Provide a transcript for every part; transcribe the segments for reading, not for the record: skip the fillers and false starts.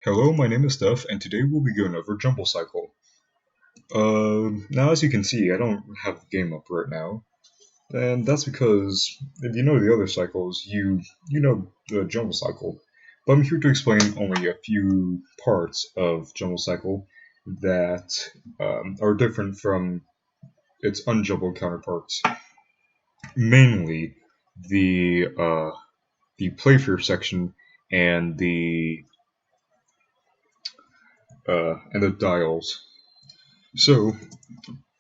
Hello, my name is Steph, and today we'll be going over Jumble Cycle. Now as you can see, I don't have the game up right now, and that's because if you know the other cycles, you know the Jumble Cycle. But I'm here to explain only a few parts of Jumble Cycle that are different from its unjumbled counterparts. Mainly the playfair section and the dials. So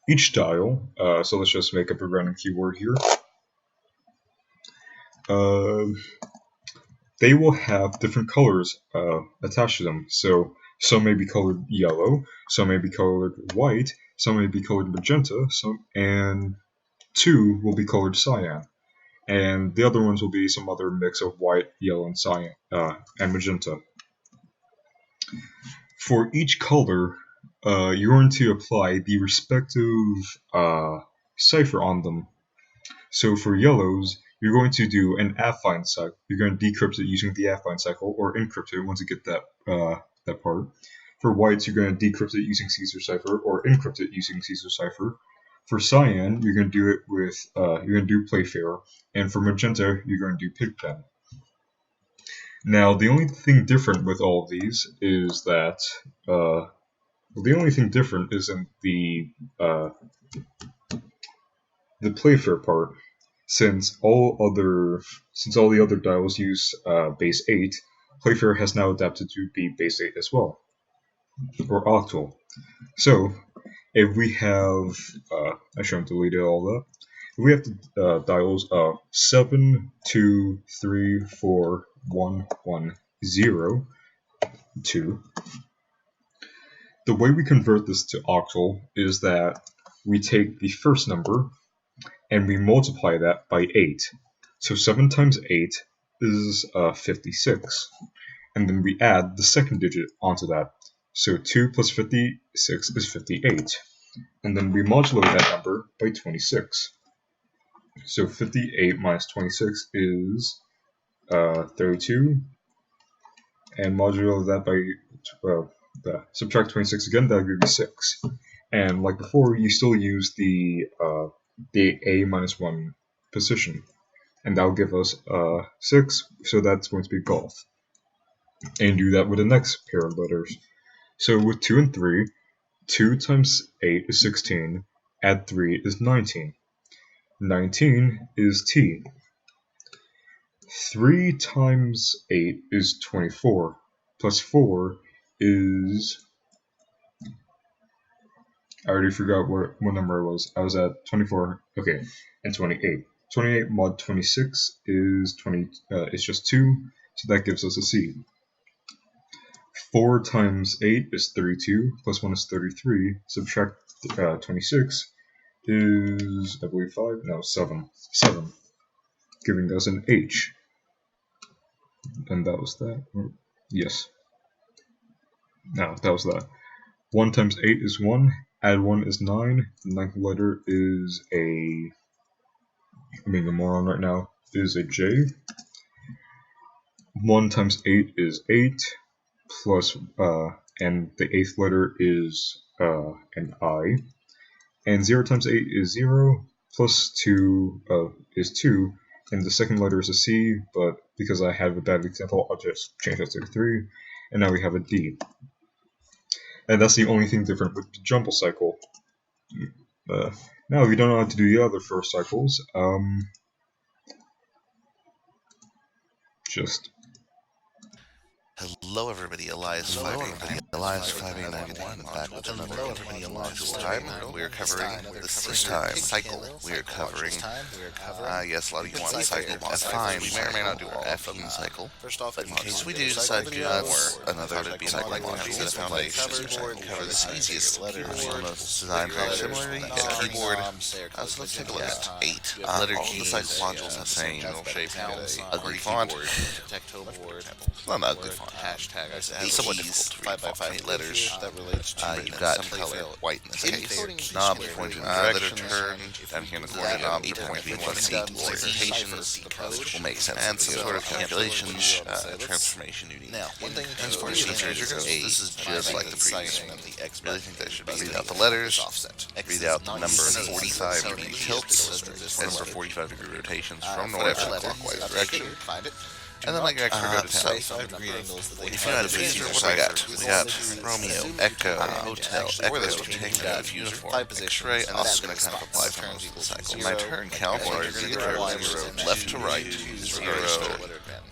each dial, so let's just make up a random keyword here. They will have different colors attached to them. So some may be colored yellow, some may be colored white, some may be colored magenta, and two will be colored cyan. And the other ones will be some other mix of white, yellow, and cyan, and magenta. For each color, you're going to apply the respective cipher on them. So for yellows, you're going to do an affine cycle. You're going to decrypt it using the affine cycle, or encrypt it once you get that part. For whites, you're going to decrypt it using Caesar cipher, or encrypt it using Caesar cipher. For cyan, you're going to do it with you're going to do playfair, and for magenta, you're going to do pigpen. Now, the only thing different with all of these is that the only thing different is in the playfair part. Since all the other dials use base 8, playfair has now adapted to be base 8 as well, or octal. So if we have I should have deleted all that. If we have the dials of 7, 2, 3, 4, 1, 1, 0, 2. The way we convert this to octal is that we take the first number and we multiply that by 8. So 7 times 8 is 56. And then we add the second digit onto that. So 2 plus 56 is 58. And then we modulate that number by 26. So 58 minus 26 is 32. And modulate that by subtract 26 again, that'll give you 6. And like before, you still use the A minus 1 position. And that'll give us 6, so that's going to be golf. And do that with the next pair of letters. So with 2 and 3, 2 times 8 is 16, add 3 is 19. 19 is T. 3 times 8 is 24, plus 4 is... I already forgot what number it was. I was at 24, okay, and 28. 28 mod 26 is it's just 2, so that gives us a C. 4 times 8 is 32, plus 1 is 33, subtract 26 is, I believe, 5, no, 7, giving us an H. And that was that, yes. No, that was that. 1 times 8 is 1, add 1 is 9, the ninth letter is I'm being a moron right now, is a J. 1 times 8 is 8, plus, and the 8th letter is an I. And 0 times 8 is 0, plus 2 is 2, and the second letter is a C, but because I have a bad example, I'll just change that to 3, and now we have a D. And that's the only thing different with the Jumble Cycle. Now, if you don't know how to do the other 4 cycles, just... Hello everybody, Elias 5891 back with another Elias. This time we are covering this time cycle. We are covering yes, a lot of you want the cycle F5. We may or may not do all F1 cycle, but in case we do decide to do another cycle module that's in place, cover this easiest keyboard. It's designed very similar. You get a keyboard. So let's take a look at 8 letter key. The cycle modules have same shape, ugly font. Not an ugly font. hashtag. It's somewhat difficult to read 5x5 letters. That relates to you've got some color white in this case. Knobs pointing in the direction. Turn down here in the corner. Knob pointing in the rotations. Will make sense. And some sort of calculations, transformation you need. Now, one thing as far as features goes, this is just like the previous one. I really think that should be read out the letters, read out the number 45 degree tilts, and number 45 degree rotations from north to clockwise direction. And then like extra go to south. If you know how to figure what we got Romeo, Echo, Hotel, Echo, Tango, Uniform, X-ray, and this is going to kind of apply for most of the cycle. My turn count are 0, left to right, 0,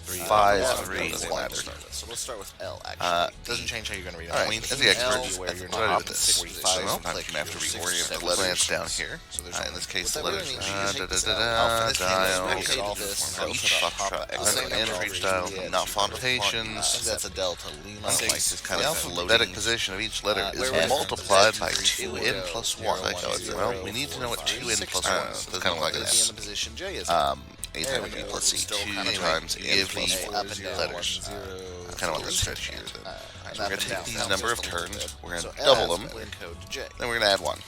5, 3, ladder. So let's start with L, actually. Doesn't change how you're going to read it. Alright, as the expert, what do I do with this? So, I'm going to have to reorient the letters down here. In this case, the letters dial, freestyle, not fontations. That's a delta. This kind of alphabetic position of each letter is multiplied by 2n plus 1. Well, we need to know what 2n plus 1 is. It's kind of like this. A times B plus C. 2 times A of these letters. Kind of like this right here. So we're going to take these number of turns, we're going to double them, then we're going to add 1.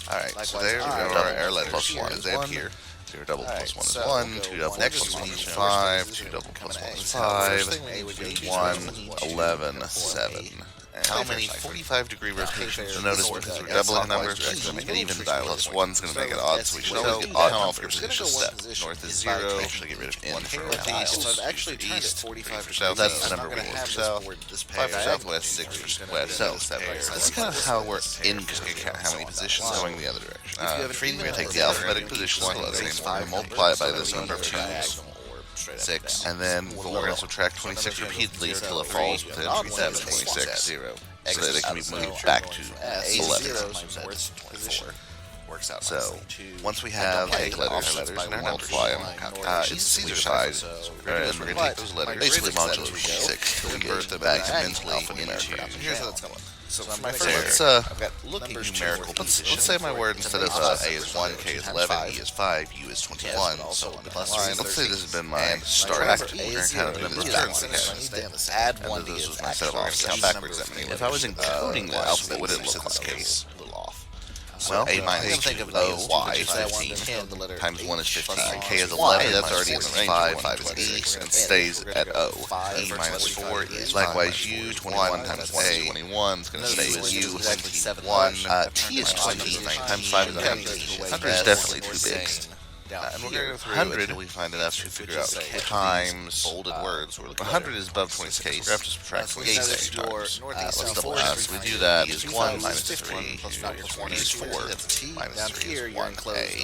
Alright, so there we go, our letters. Plus 1 is up here. 0 double plus 1 is 1, 2 double plus 1 is 5, 2 double plus 1 is 5, 1, 11, 7. How many 45 degree rotations? You'll notice because we're doubling the numbers, we're actually going to make it even. Plus 1 is going to make it odd, so we should always get odd numbers in each step. North is 0, actually get rid of N for northeast. So I've actually turned it 45 for south. That's the number we have for south. 5 for southwest, 6 for west, 7. This is kind of how we're incoding how many positions going the other direction. We're going to take the alphabetic positions of the letters, we're going to multiply it by this number of 2's. 6, and then we're going to subtract 26 repeatedly until it falls within 26, 0, so that it can be moved back to 11. So, once we have eight letters and I multiply them, it's Caesar size, and we're going to take those letters, basically modulo 6, convert them back to mentally alphanumeric. Here's how that's going. So I've got numerical position. Let's say my word instead of A is 1, K is 11, E is 5, U is 21. So let's say this has been my start. We're going to count the number of turns again. Add 1 to this my set of offs. Count backwards that many. If I was encoding this, what would it look in this case? Well, A minus 2, O, Y, 15, times 1 is 15, K is 11, that's already in the range, 5 is E, and stays at O. E minus 4 is likewise U, 21 times A, 21 is going to stay with U, 21, T is 20, times 5 is 100. 100 is definitely too big. And we're going to go through 100 until we find enough to figure out times bolded words. 100 is above 26. We're going to have to subtract 26 times. Let's double that. So we do that. E is 1 minus 3. E is 4 minus 3 is 1. A.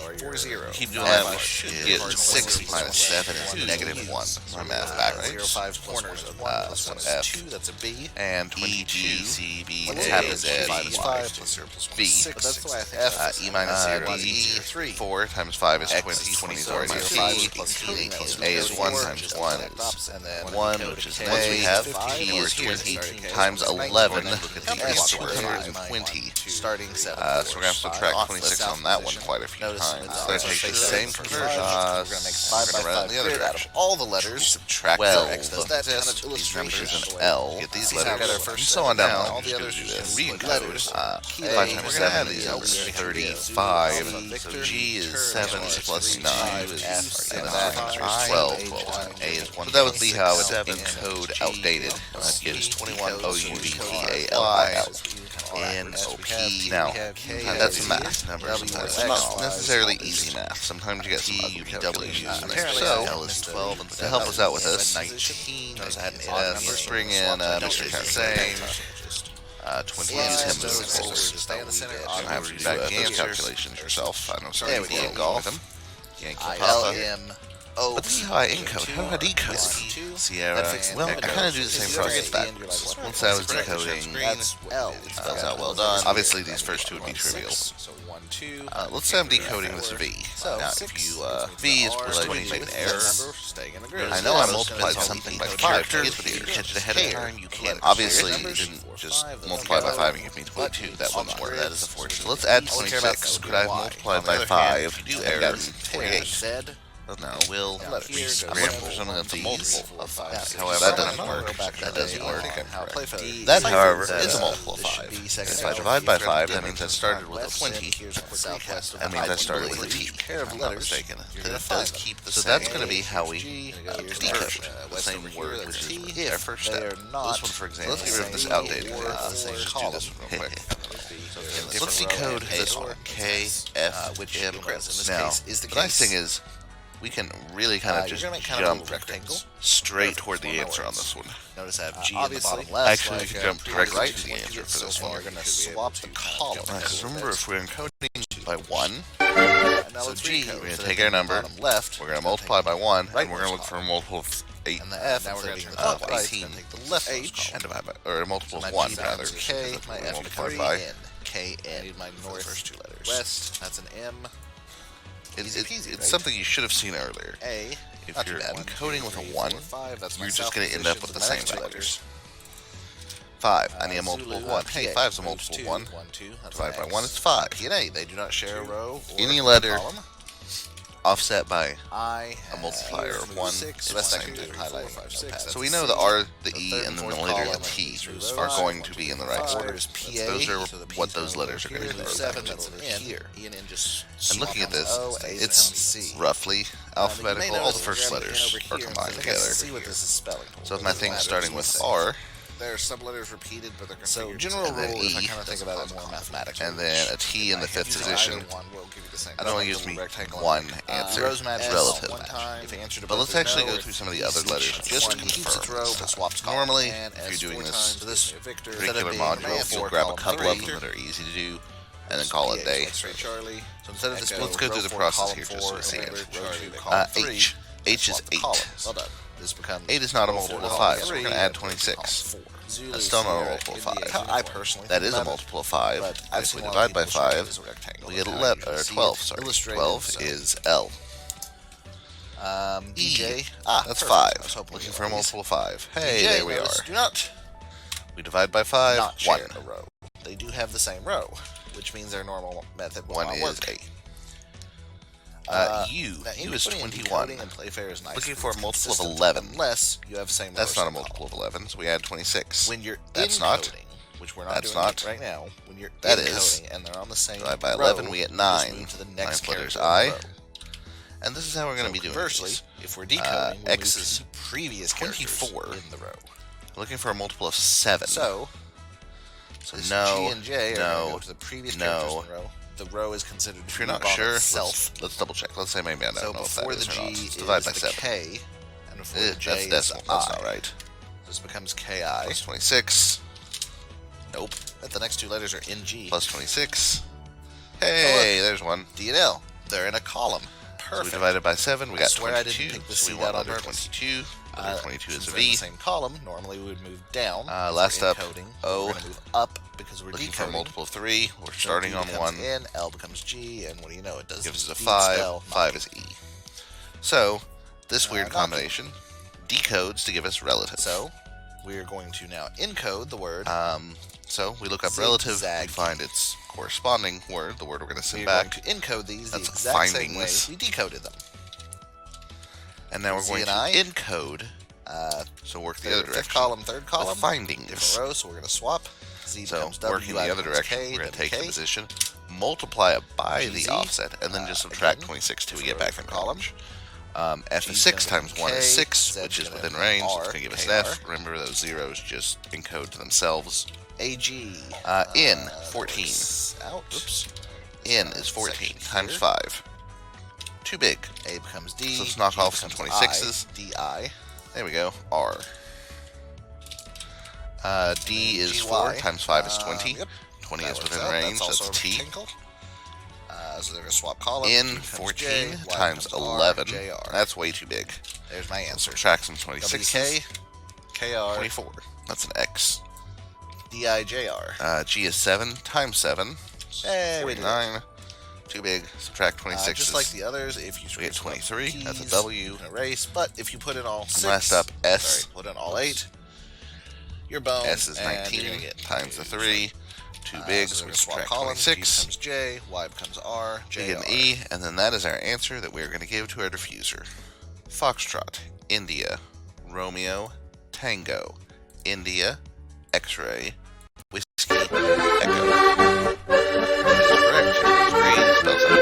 Keep doing that. We should get 6 minus 7 is negative 1. My math backwards. So F. That's a B. And E, G, C, B, A, Z, B. F. E minus 0 is 4 times 5 is 20. 20 is already T. A is 1 times 1 is 1, which is once we have T is 20 times 11, is 120. So we're going to have to subtract 26 on that one quite a few times. So we're going to take the same conversion. We're going to run it in the other direction. All the letters, subtract 12. These numbers in L. Get these letters, and so on down. All the others do this. Re-encode. 5 times 7 is 35. So G is 7 plus 9 is 12. A is 1. So that would be how it's encode outdated. That gives 21 OUVTALI out. NOP. Now, that's math numbers. It's not necessarily easy math. Sometimes you get some UVWs in there. So, L is 12. And to help us out with this, 19. Let's bring in Mr. Same. 20 is him as I have to do those calculations yourself. I know some people don't go with them. Yankee Papa. Let's see how I encode. How do I decode? Sierra. Well, I kind of do the same process backwards. Once I was decoding, that was out well done. Obviously, these first two would be trivial. Let's say I'm decoding this V. Now, if you, V is related to an error. I know I multiplied something by 5 turns, but if you catch it ahead of time, you can't. Obviously, you didn't just multiply by 5 and give me 22. That wouldn't work. That is a fortune. So let's add 26. Could I have multiplied by 5 and gotten 48? No, will. Now here goes I'm looking for seven, something that's a multiple of 5. Yeah, However, that doesn't work. That doesn't work. D, That, however, that, is a multiple of this 5. should be second If I row. divide by 5, that Here means I goes started with a west, 20. here's a quick recap. That means I started with a Each T. pair of If I'm not letters, mistaken. you're That gonna does find keep the them. same. So that's going to be how we G, decode the west same over here, word, letter which T. is our first They step. are not This one, for example, let's get rid of this same outdated or code. same Let's just do column. this one real quick. So Let's decode this one. K, F, which M. in this Now, case is the nice thing is, we can really kind of you're just gonna make kind of a jump rectangle. straight toward the answer on works. this one. Notice I have G in the bottom left. Actually, we can jump directly right to the answer for so this when one. you're going to swap the column. Because remember, if we're encoding by 1, Now so let's G, recode. we're going to So take then our number, bottom left, we're going to multiply by 1, right and we're going to look for a multiple of 8. and the F, now we're going going to to turn the right, 18. take the left H, And divide by, or a multiple my of 1, G rather. becomes K, because my we're F multiplied becomes by. N, K, N. I need my north first two letters. West, that's an M. It's right? something you should have seen earlier. A, If not you're too bad. encoding with a 3, 1, 4, 5, that's my you're just south going to end up position, with the my same next two letters. 5. I need a multiple Zulu, of 1. PA, Hey, 5 is a moves multiple of 2, 1. 1, 2, that's Divide by an 1 X. is 5. KTANE, they do not share a row or Any a letter column. offset by I a multiplier of 1 6, is the rest the I same can do thing. highlighting. So we know the R, the E, and then the later the T are going to be in the right order. Those are what those letters are going to be. 7, that's an N. E and N just And looking at this, O, A becomes it's C. roughly alphabetical. All the notice first we're letters over are here, combined because I can together. see what this is spelling. So if my thing's starting with R, there are some letters repeated, but they're So so general and then rule. If I E, kind of think about it more mathematically, and then a T in the fifth position, one will give you the same. that only gives me one answer. Rosemary It's relative. one time. If you answered But let's actually go through some of the other letters just to keeps its row confirm. but swaps column. Normally, And if you're S doing 4 this times, this Victor, particular module, you'll grab a couple of them that are easy to do, and then call it a day. Charlie. So instead of this, Let's go through the process here just so we see it. H. H is 8. Well done. This becomes 8 is not a multiple of 5, so we're going to add 26. That's still not a multiple of 5. I personally That think is a about it, multiple of 5. but I've If seen we a lot of divide by people show it 5, as a rectangle. we get Now 11, you can or see 12, it sorry. illustrated, 12 so- is L. DJ. That's Perfect. 5. I was hoping Looking you for a would. multiple of 5. Hey, DJ, there we notice, are. Do not We divide by 5, not 1. share a row. They do have the same row, which means their normal method will 1 not is work. A. U. Now, U is inputting and 21. decoding and Playfair is nice. Looking for a It's multiple of consistent 11. Unless you have the same That's rows not a in multiple of 11, so we add 26. column. When you're That's encoding, not. which we're not That's doing not. right now, when you're That encoding is. and they're on the same Divide by row, 11, we get you 9. just move to the next 9th letter's character in I. the row. And this is how we're going to be doing Conversely, these. if we're decoding, we X move is to the previous 24. characters in the row. Looking for a multiple of 7. So this no, G and J are no, going to go to the previous no. characters in the row. The row is considered If you're to not move on sure, itself. let's double check. Let's say maybe I don't So know if that before is the or G not. Let's is divide by the 7. K, and before the J That's is decimal. the That's I. not right. This becomes KI. Plus 26. Nope. The next two letters are NG. Plus 26. Hey, there's one. D and L. They're in a column. So we Perfect. divided by 7. We I got swear I didn't 22. pick the So C we out want on letter purpose. 22. Letter 22 is Since a they're in V. the same column, normally we would move down. Last we're up, encoding. O. We're going to move up because we're Looking for a decoding. multiple of 3. We're So starting D on becomes 1. N, L becomes G, and what do you know? It does Gives us a D 5. spell 5 is knocking. E. So, this weird knocking. combination decodes to give us relative. So we are going to now encode the word. So we look up relative, we Zigzag. find its corresponding word, the word we're going to send We are going back, to encode these the That's exact same way findings. we decoded them. and now we're Z going and to I. encode, so work the other Fifth direction, column, third with column. findings. Different rows, so we're going to swap. Z So becomes W, working the I other becomes direction, K, we're going to W, take the K. position, multiply it by GZ, the offset, and then just subtract again, 26 till we different get back row, in different column. F G's is 6 gonna times be 1 is K, 6, Z's which is gonna within be range, so R, it's going to give us an KR. F. Remember, those zeros just encode to themselves. AG. N, 14. Out. Oops. N is 14 Section times here. 5. Too big. A becomes D. So let's knock G off some becomes 26s. I, DI. There we go. R. D is GY. 4 times 5 is 20. Yep. 20 That is works within out. range, That's that's also a T. rectangle. So they're going to swap columns. N, G becomes 14 J, Y times becomes R, 11. JR. That's way too big. There's my answer. Subtract some 26s. WK, KR, 24. That's an X. DIJR. G is 7 times 7. Hey, we did it. 49. Too big. Subtract 26s. Just like the others, if you We get swap 23. keys, That's a W. you can erase. But if you put in all 6, Last up, S. sorry, put in all 8, your bone. S is and 19 you're gonna get times the 3. 2 big, so so we're we gonna swap subtract columns. U 26. becomes J, Y becomes R, We J, get R. an E, and then that is our answer that we're going to give to our diffuser. Foxtrot, India, Romeo, Tango, India, X-ray, Whiskey, Echo. That is correct. Green spells out.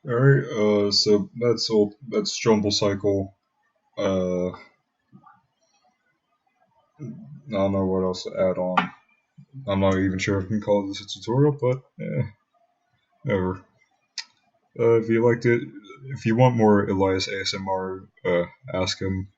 All right. So that's all. That's Jumble Cycle. I don't know what else to add on. I'm not even sure if I can call this a tutorial, but whatever. If you liked it, if you want more Elias ASMR, ask him.